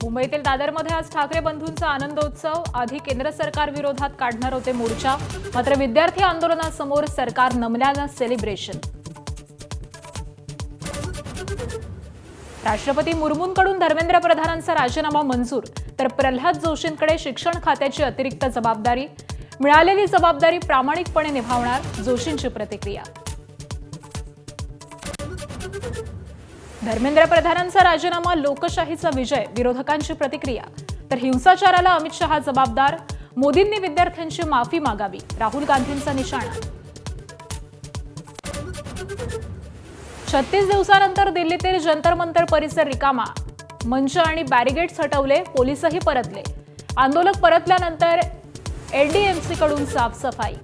मुंबईतील दादरमध्ये आज ठाकरे बंधूंचा आनंदोत्सव। आधी केंद्र सरकार विरोधात काढणार होते मोर्चा, मात्र विद्यार्थी आंदोलनासमोर सरकार नमल्यानं सेलिब्रेशन। राष्ट्रपती मुर्मूंकडून धर्मेंद्र प्रधानांचा राजीनामा मंजूर, तर प्रल्हाद जोशींकडे शिक्षण खात्याची अतिरिक्त जबाबदारी। मिळालेली जबाबदारी प्रामाणिकपणे निभावणार, जोशींची प्रतिक्रिया। धर्मेंद्र प्रधानांचा राजीनामा लोकशाहीचा विजय, विरोधकांची प्रतिक्रिया। तर हिंसाचाराला अमित शहा जबाबदार, मोदींनी विद्यार्थ्यांची माफी मागावी, राहुल गांधींचा निशाणा। 36 दिवसांनंतर दिल्लीतील जंतर मंतर परिसर रिकामा, मंच आणि बॅरिगेड्स हटवले, पोलिसही परतले। आंदोलक परतल्यानंतर एलडीएमसीकडून साफसफाई।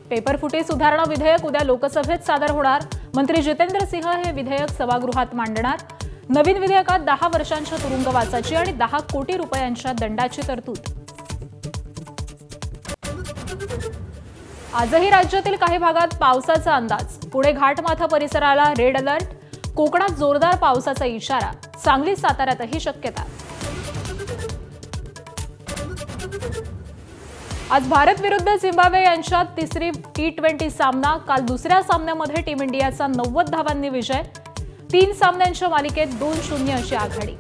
पेपरफुटी सुधारणा विधेयक उद्या लोकसभेत सादर होणार। मंत्री जितेंद्र सिंह हे विधेयक सभागृहात मांडणार। नवीन विधेयकात 10 वर्षांच्या तुरुंगवासाची आणि 10 कोटी रुपयांच्या दंडाची तरतूद। आजही राज्यातील काही भागात पावसाचा अंदाज। पुणे घाटमाथा परिसराला रेड अलर्ट, कोकणात जोरदार पावसाचा इशारा, सांगली साताऱ्यातही शक्यता। आज भारत विरुद्ध झिम्बाब्वे यांच्यात तिसरी T20 सामना। काल दुसऱ्या सामन्यामध्ये टीम इंडियाचा 90 धावांनी विजय। 3 सामन्यांच्या मालिकेत 2-0 अशी आघाडी।